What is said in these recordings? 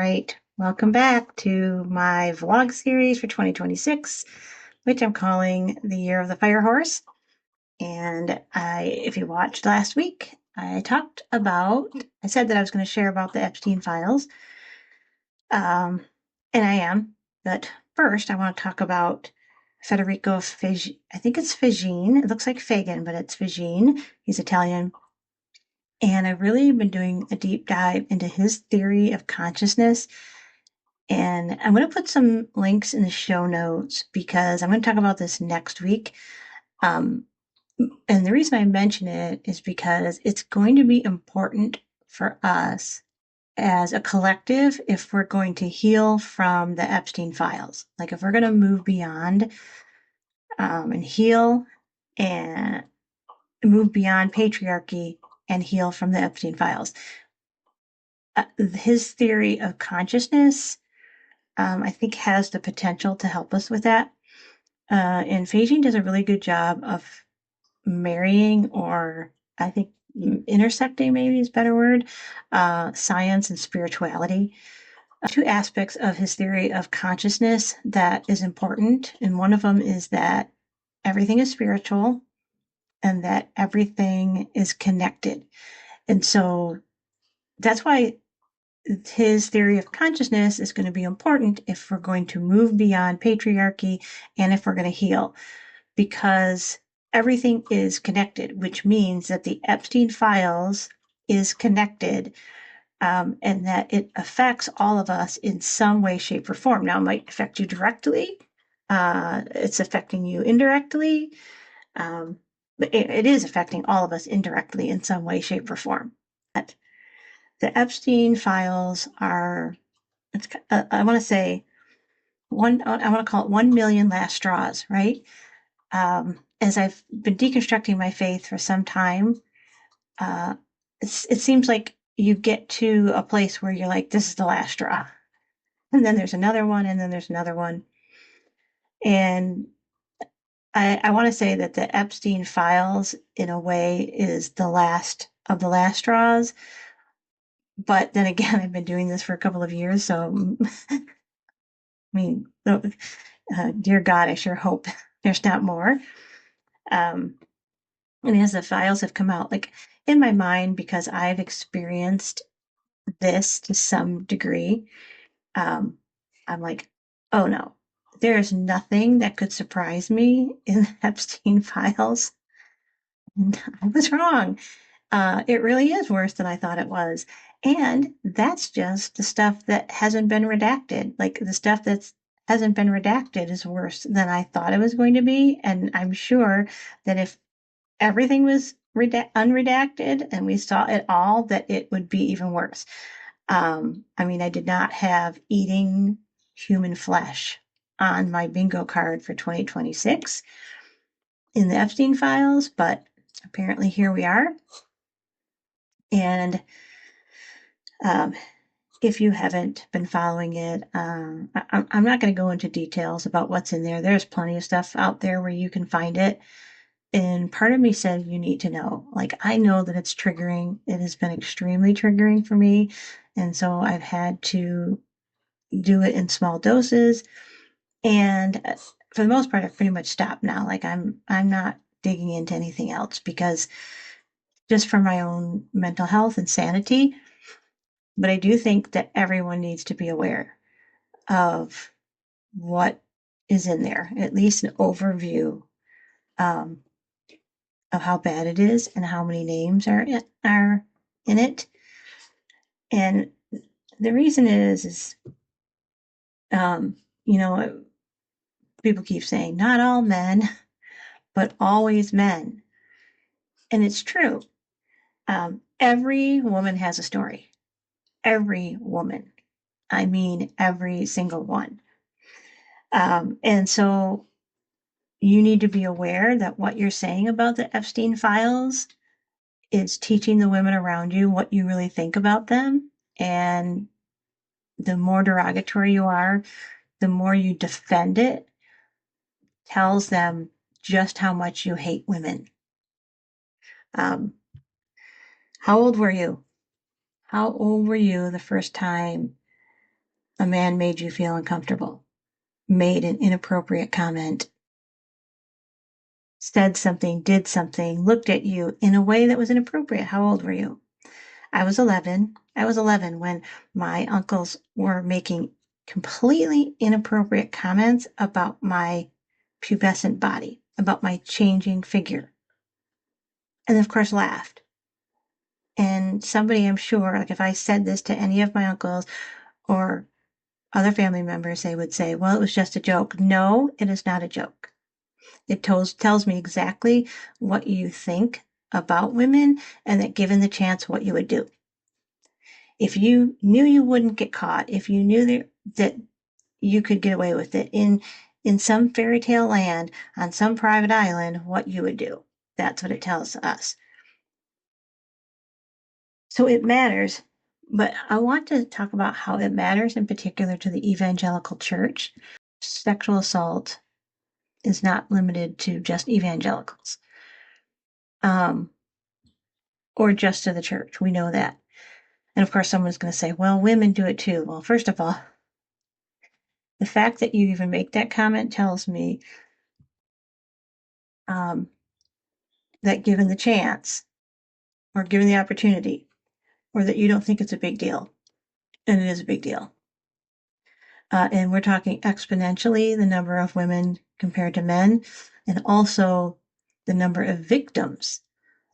right, welcome back to my vlog series for 2026, which I'm calling the Year of the Fire Horse. And if you watched last week, I said that I was going to share about the Epstein files. And I am, but first I want to talk about Federico Figin. I think it's Figin. It looks like Fagin, but it's Figin. He's Italian. And I've really been doing a deep dive into his theory of consciousness. And I'm going to put some links in the show notes because I'm going to talk about this next week. And the reason I mention it is because it's going to be important for us as a collective if we're going to heal from the Epstein files. Like if we're going to move beyond and heal and move beyond patriarchy and heal from the Epstein files. His theory of consciousness, I think, has the potential to help us with that. And Fagin does a really good job of marrying, or I think intersecting maybe is a better word, science and spirituality. Two aspects of his theory of consciousness that is important, and one of them is that everything is spiritual and that everything is connected. And so that's why his theory of consciousness is going to be important if we're going to move beyond patriarchy and if we're going to heal, because everything is connected, which means that the Epstein files is connected, and that it affects all of us in some way, shape, or form. Now, it might affect you directly. It's affecting you indirectly. But it is affecting all of us indirectly in some way, shape, or form. The Epstein files are, I want to say, I want to call it 1 million last straws, right? As I've been deconstructing my faith for some time, it seems like you get to a place where you're like, this is the last straw. And then there's another one, and then there's another one. And I want to say that the Epstein files, in a way, is the last of the last straws. But then again, I've been doing this for a couple of years, so I mean, dear God, I sure hope there's not more. And as the files have come out, like in my mind, because I've experienced this to some degree, I'm like, oh no, there is nothing that could surprise me in the Epstein files. And I was wrong. It really is worse than I thought it was. And that's just the stuff that hasn't been redacted. Like the stuff that hasn't been redacted is worse than I thought it was going to be. And I'm sure that if everything was unredacted and we saw it all, that it would be even worse. I mean, I did not have eating human flesh on my bingo card for 2026 in the Epstein files, but apparently here we are. And if you haven't been following it, I'm not going to go into details about what's in there. There's plenty of stuff out there where you can find it. And part of me said, you need to know. Like, I know that it's triggering. It has been extremely triggering for me. And so I've had to do it in small doses. And for the most part, I've pretty much stopped now. Like, I'm not digging into anything else because just for my own mental health and sanity. But I do think that everyone needs to be aware of what is in there, at least an overview um, of how bad it is and how many names are in it. And the reason is um, you know, people keep saying not all men, but always men, and it's true. Every woman has a story. Every woman. I mean, every single one. And so you need to be aware that what you're saying about the Epstein files is teaching the women around you what you really think about them. And the more derogatory you are, the more you defend it, tells them just how much you hate women. Um, how old were you? How old were you the first time a man made you feel uncomfortable, made an inappropriate comment, said something, did something, looked at you in a way that was inappropriate. How old were you? I was 11. I was 11 when my uncles were making completely inappropriate comments about my pubescent body, about my changing figure. And of course, laughed. And somebody, I'm sure, like if I said this to any of my uncles or other family members, they would say, well, it was just a joke. No, it is not a joke. It tells me exactly what you think about women and that given the chance, what you would do. If you knew you wouldn't get caught, if you knew that you could get away with it in some fairy tale land on some private island, what you would do. That's what it tells us. So it matters, but I want to talk about how it matters in particular to the evangelical church. Sexual assault is not limited to just evangelicals, or just to the church. We know that. And of course, someone's going to say, well, women do it too. Well, first of all, the fact that you even make that comment tells me that given the chance or given the opportunity, or that you don't think it's a big deal, and it is a big deal. And we're talking exponentially the number of women compared to men, and also the number of victims,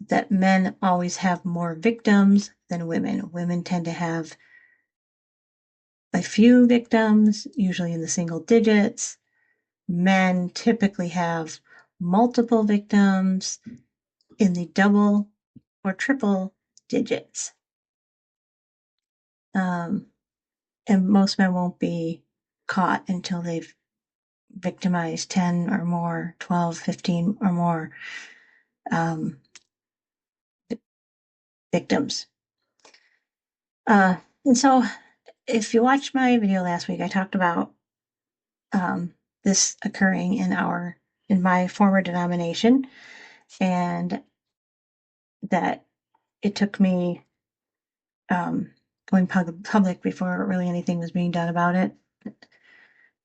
that men always have more victims than women. Women tend to have a few victims, usually in the single digits. Men typically have multiple victims in the double or triple digits. And most men won't be caught until they've victimized 10 or more, 12, 15 or more victims. And so if you watched my video last week, I talked about this occurring in my former denomination, and that it took me going public before really anything was being done about it.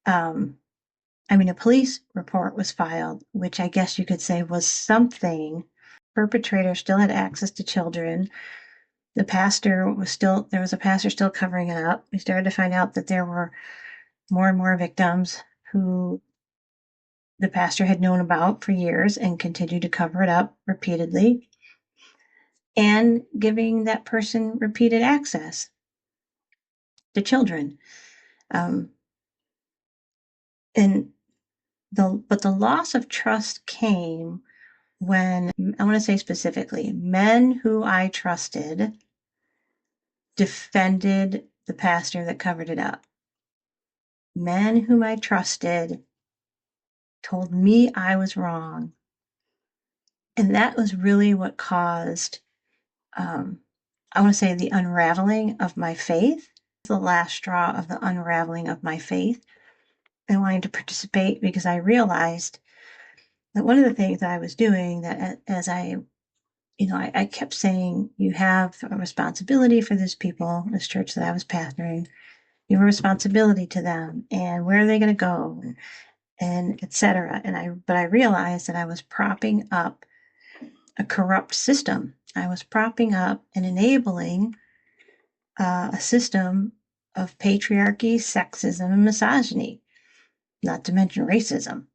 A police report was filed, which I guess you could say was something. Perpetrator still had access to children. There was a pastor still covering it up. We started to find out that there were more and more victims who the pastor had known about for years and continued to cover it up repeatedly, and giving that person repeated access to children. But the loss of trust came when, I want to say specifically, men who I trusted defended the pastor that covered it up. Men whom I trusted told me I was wrong. And that was really what caused, I want to say, the unraveling of my faith, the last straw of the unraveling of my faith. I wanted to participate because I realized that one of the things that I was doing, that as I kept saying, you have a responsibility for these people, this church that I was pastoring. You have a responsibility to them, and where are they going to go, and etc. But I realized that I was propping up a corrupt system. I was propping up and enabling a system of patriarchy, sexism, and misogyny, not to mention racism.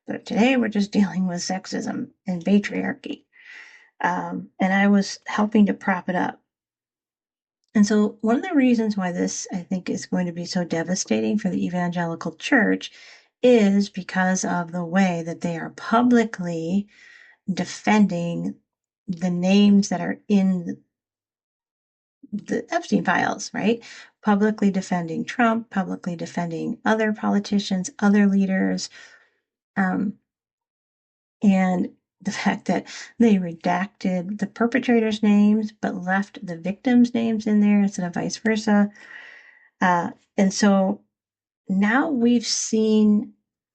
But today we're just dealing with sexism and patriarchy. And I was helping to prop it up. And so one of the reasons why this, I think, is going to be so devastating for the evangelical church is because of the way that they are publicly defending the names that are in the Epstein files, right? Publicly defending Trump, publicly defending other politicians, other leaders, and the fact that they redacted the perpetrators' names but left the victims' names in there instead of vice versa. And so now we've seen,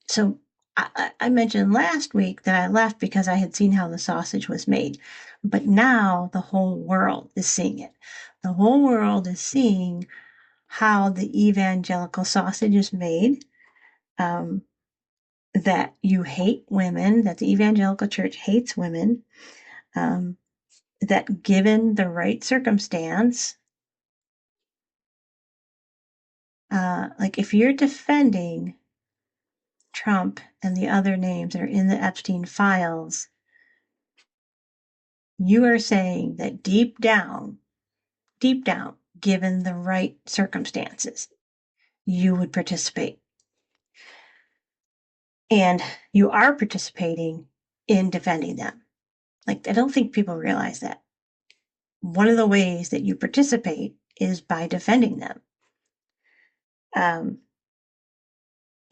so I mentioned last week that I left because I had seen how the sausage was made, but now the whole world is seeing it. The whole world is seeing how the evangelical sausage is made, that you hate women, that the evangelical church hates women, that given the right circumstance, like if you're defending Trump and the other names that are in the Epstein files, you are saying that deep down, given the right circumstances, you would participate. And you are participating in defending them. Like, I don't think people realize that. One of the ways that you participate is by defending them.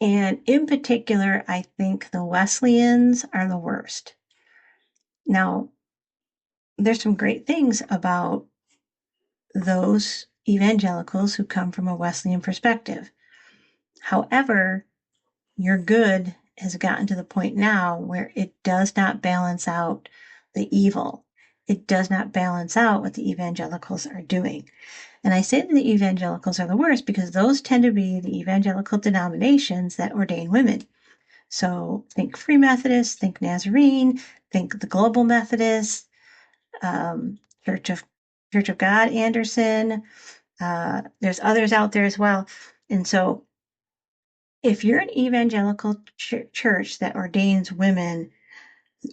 And in particular, I think the Wesleyans are the worst. Now, there's some great things about those evangelicals who come from a Wesleyan perspective. However, your good has gotten to the point now where it does not balance out the evil. It does not balance out what the evangelicals are doing. And I say that the evangelicals are the worst because those tend to be the evangelical denominations that ordain women. So think Free Methodist, think Nazarene, think the Global Methodist, Church of God, Anderson. There's others out there as well. And so if you're an evangelical church that ordains women,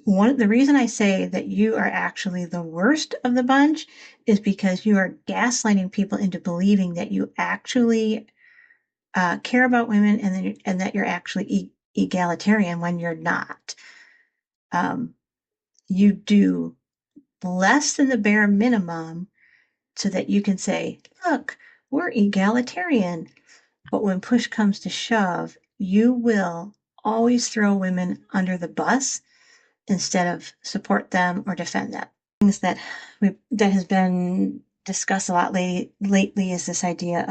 the reason I say that you are actually the worst of the bunch is because you are gaslighting people into believing that you actually care about women and that you're actually egalitarian when you're not. You do less than the bare minimum so that you can say, look, we're egalitarian. But when push comes to shove, you will always throw women under the bus instead of support them or defend them. Things that has been discussed a lot lately is this idea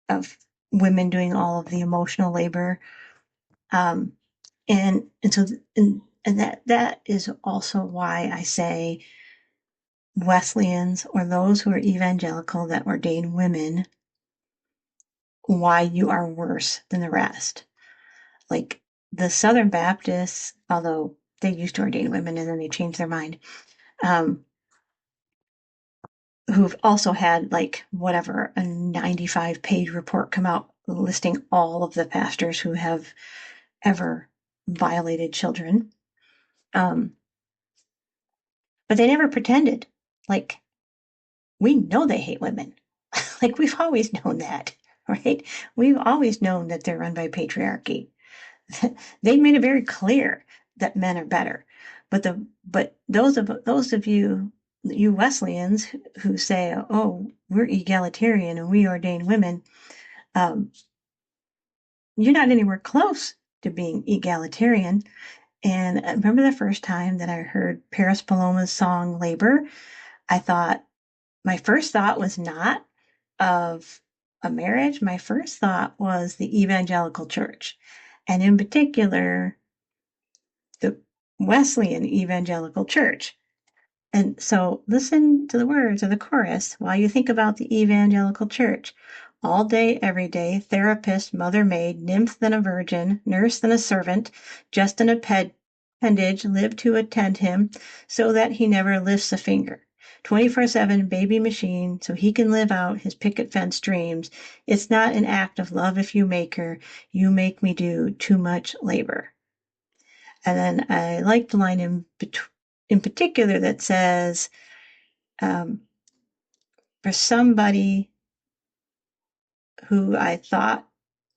of women doing all of the emotional labor, and that is also why I say Wesleyans or those who are evangelical that ordain women, why you are worse than the rest. Like the Southern Baptists, although they used to ordain women and then they changed their mind, who've also had like whatever, a 95-page report come out listing all of the pastors who have ever violated children. But they never pretended. Like, we know they hate women. Like, we've always known that, right? We've always known that they're run by patriarchy. They made it very clear that men are better. But those of you Wesleyans who say, oh, we're egalitarian and we ordain women, you're not anywhere close to being egalitarian. And I remember the first time that I heard Paris Paloma's song Labor, my first thought was not of a marriage. My first thought was the evangelical church, and in particular, the Wesleyan evangelical church. And so listen to the words of the chorus while you think about the evangelical church. All day, every day, therapist, mother maid, nymph than a virgin, nurse than a servant, just an appendage, live to attend him, so that he never lifts a finger. 24/7 baby machine, so he can live out his picket fence dreams. It's not an act of love if you make her. You make me do too much labor. And then I like the line in particular that says, for somebody who I thought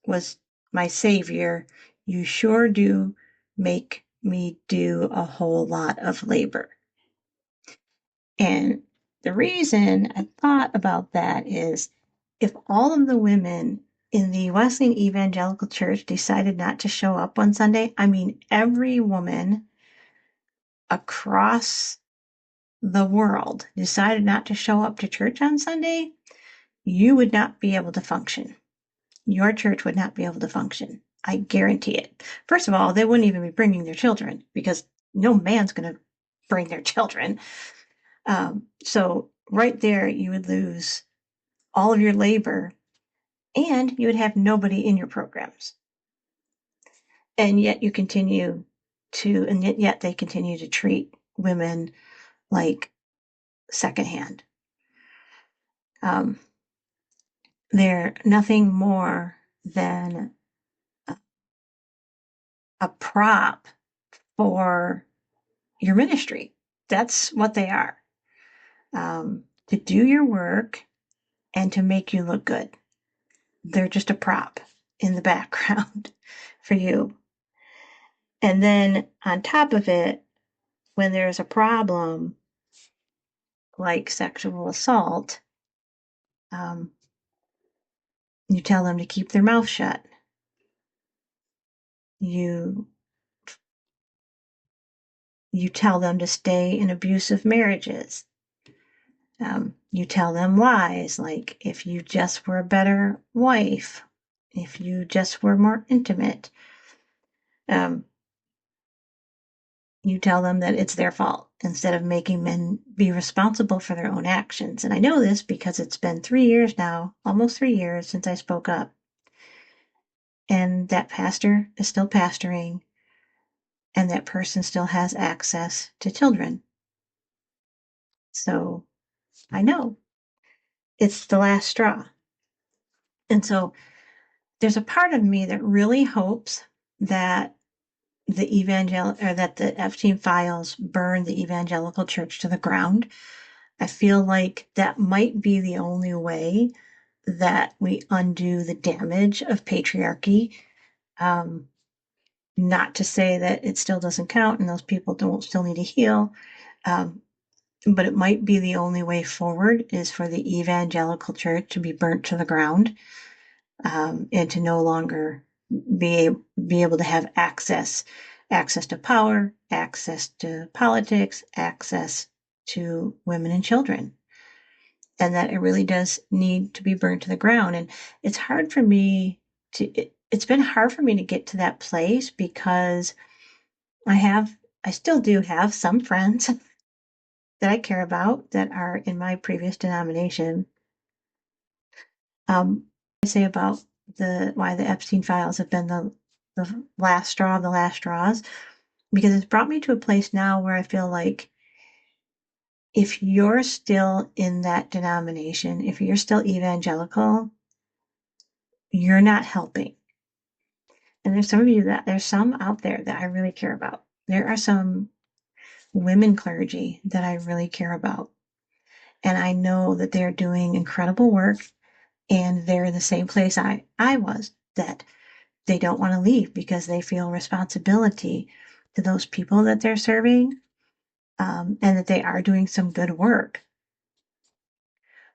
was my savior, you sure do make me do a whole lot of labor. And the reason I thought about that is if all of the women in the Wesleyan Evangelical Church decided not to show up on Sunday, I mean, every woman across the world decided not to show up to church on Sunday, you would not be able to function. Your church would not be able to function. I guarantee it. First of all, they wouldn't even be bringing their children because no man's going to bring their children. So right there, you would lose all of your labor, and you would have nobody in your programs. And yet you continue and yet they continue to treat women like secondhand. They're nothing more than a prop for your ministry. That's what they are. To do your work and to make you look good. They're just a prop in the background for you. And then on top of it, when there's a problem like sexual assault, you tell them to keep their mouth shut. You tell them to stay in abusive marriages. You tell them lies like, if you just were a better wife, if you just were more intimate, you tell them that it's their fault instead of making men be responsible for their own actions. And I know this because it's been 3 years now, almost 3 years since I spoke up. And that pastor is still pastoring, and that person still has access to children. So I know it's the last straw. And so there's a part of me that really hopes that that the Epstein files burn the evangelical church to the ground. I feel like that might be the only way that we undo the damage of patriarchy. Not to say that it still doesn't count and those people don't still need to heal. But it might be the only way forward is for the evangelical church to be burnt to the ground, and to no longer be able to have access to power, access to politics, access to women and children. And that it really does need to be burnt to the ground. And it's hard for me it's been hard for me to get to that place because I still do have some friends that I care about that are in my previous denomination. I say about why the Epstein files have been the last straw of the last straws, because it's brought me to a place now where I feel like if you're still in that denomination, if you're still evangelical, you're not helping. And there's some out there that I really care about. There are some women clergy that I really care about. And I know that they're doing incredible work, and they're in the same place I was, that they don't want to leave because they feel responsibility to those people that they're serving, and that they are doing some good work.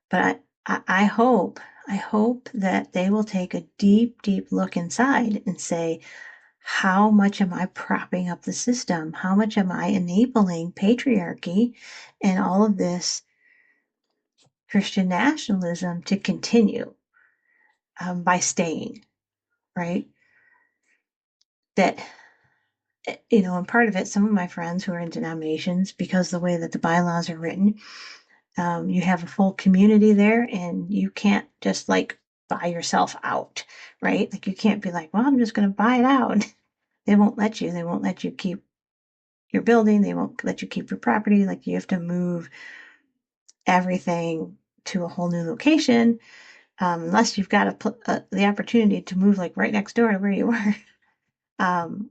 But I hope that they will take a deep, deep look inside and say, how much am I propping up the system? How much am I enabling patriarchy and all of this Christian nationalism to continue, by staying, right? That, and part of it, some of my friends who are in denominations, because the way that the bylaws are written, you have a full community there, and you can't just like buy yourself out, right? Like you can't be like, well, I'm just going to buy it out. They won't let you. They won't let you keep your building. They won't let you keep your property. Like you have to move everything to a whole new location, unless you've got the opportunity to move like right next door to where you were. um,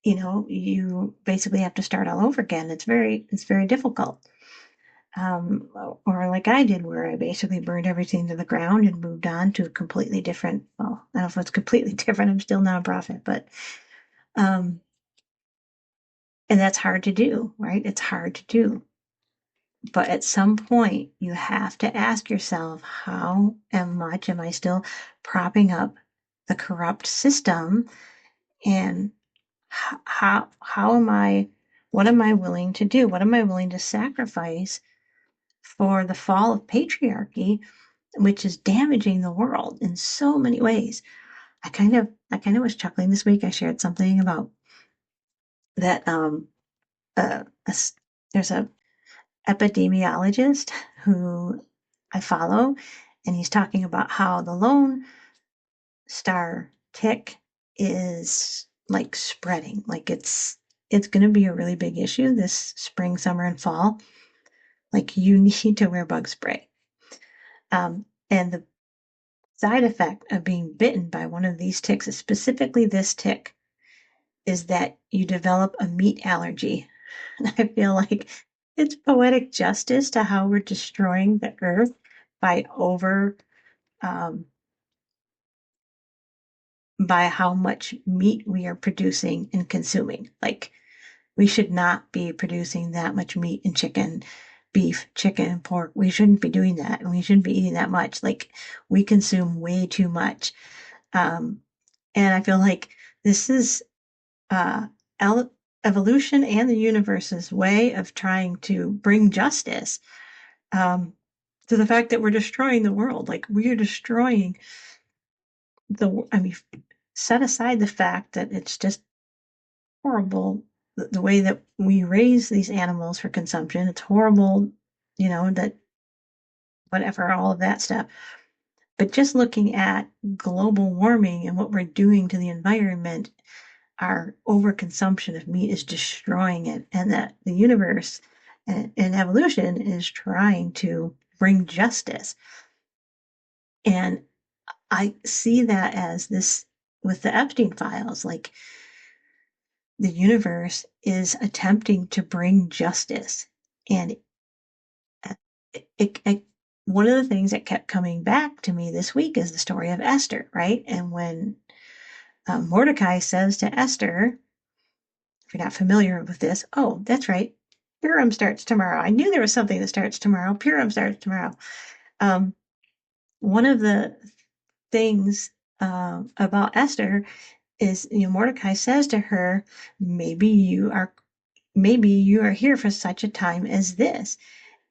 you basically have to start all over again. It's very difficult. Or like I did, where I basically burned everything to the ground and moved on to a completely different, well, I don't know if it's completely different. I'm still nonprofit, but, and that's hard to do, right? It's hard to do. But at some point, you have to ask yourself, how much am I still propping up the corrupt system? And how am I, what am I willing to do? What am I willing to sacrifice for the fall of patriarchy, which is damaging the world in so many ways? I kind of was chuckling this week. I shared something about that. Uh, there's a epidemiologist who I follow, And he's talking about how the Lone Star tick is like spreading, like it's going to be a really big issue this spring, summer, and fall. Like you need to wear bug spray. And the side effect of being bitten by one of these ticks, specifically this tick, is that you develop a meat allergy. And I feel like it's poetic justice to how we're destroying the earth by um, by how much meat we are producing and consuming. Like we should not be producing that much meat and chicken, beef, chicken, pork. We shouldn't be doing that, and we shouldn't be eating that much. Like we consume way too much. Um, and I feel like this is uh, evolution and the universe's way of trying to bring justice to the fact that we're destroying the world. Like we are destroying I mean, set aside the fact that it's just horrible the way that we raise these animals for consumption. It's horrible, that whatever, all of that stuff. But just looking at global warming and what we're doing to the environment, our overconsumption of meat is destroying it, and that the universe and evolution is trying to bring justice. And I see that as this with the Epstein files, like the universe is attempting to bring justice. And one of the things that kept coming back to me this week is the story of Esther, right? And when Mordecai says to Esther, if you're not familiar with this, oh, that's right, Purim starts tomorrow. I knew there was something that starts tomorrow. Purim starts tomorrow. One of the things about Esther is, Mordecai says to her, maybe you are here for such a time as this.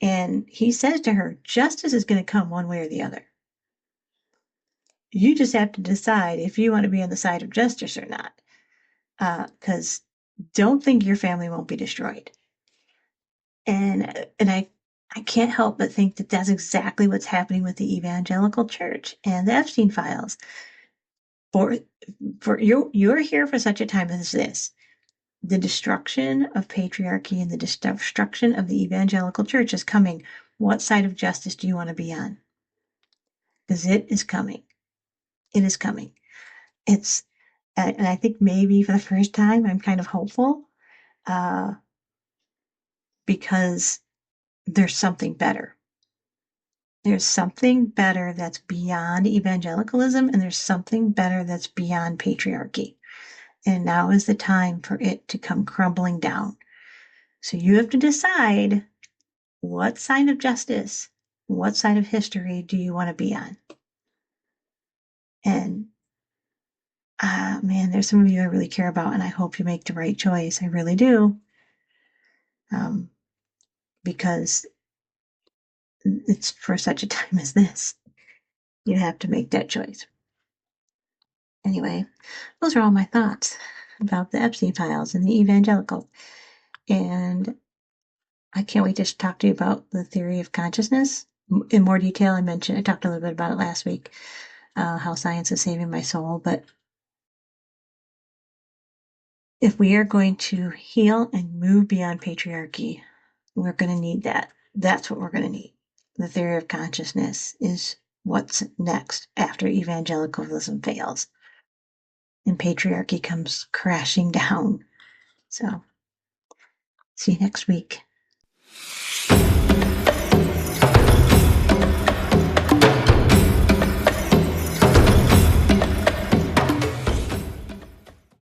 And he says to her, justice is going to come one way or the other. You just have to decide if you want to be on the side of justice or not. Because don't think your family won't be destroyed. And I can't help but think that that's exactly what's happening with the evangelical church and the Epstein files. For you're here for such a time as this. The destruction of patriarchy and the destruction of the evangelical church is coming. What side of justice do you want to be on? Because it is coming. It is coming. And I think maybe for the first time, I'm kind of hopeful because there's something better. There's something better that's beyond evangelicalism, and there's something better that's beyond patriarchy. And now is the time for it to come crumbling down. So you have to decide what side of justice, what side of history do you want to be on? And man, there's some of you I really care about, and I hope you make the right choice. I really do. Because it's for such a time as this. You have to make that choice. Anyway, those are all my thoughts about the Epstein files and the evangelical. And I can't wait to talk to you about the theory of consciousness in more detail. I talked a little bit about it last week, how science is saving my soul. But if we are going to heal and move beyond patriarchy, we're going to need that. That's what we're going to need. The theory of consciousness is what's next after evangelicalism fails and patriarchy comes crashing down. So, see you next week.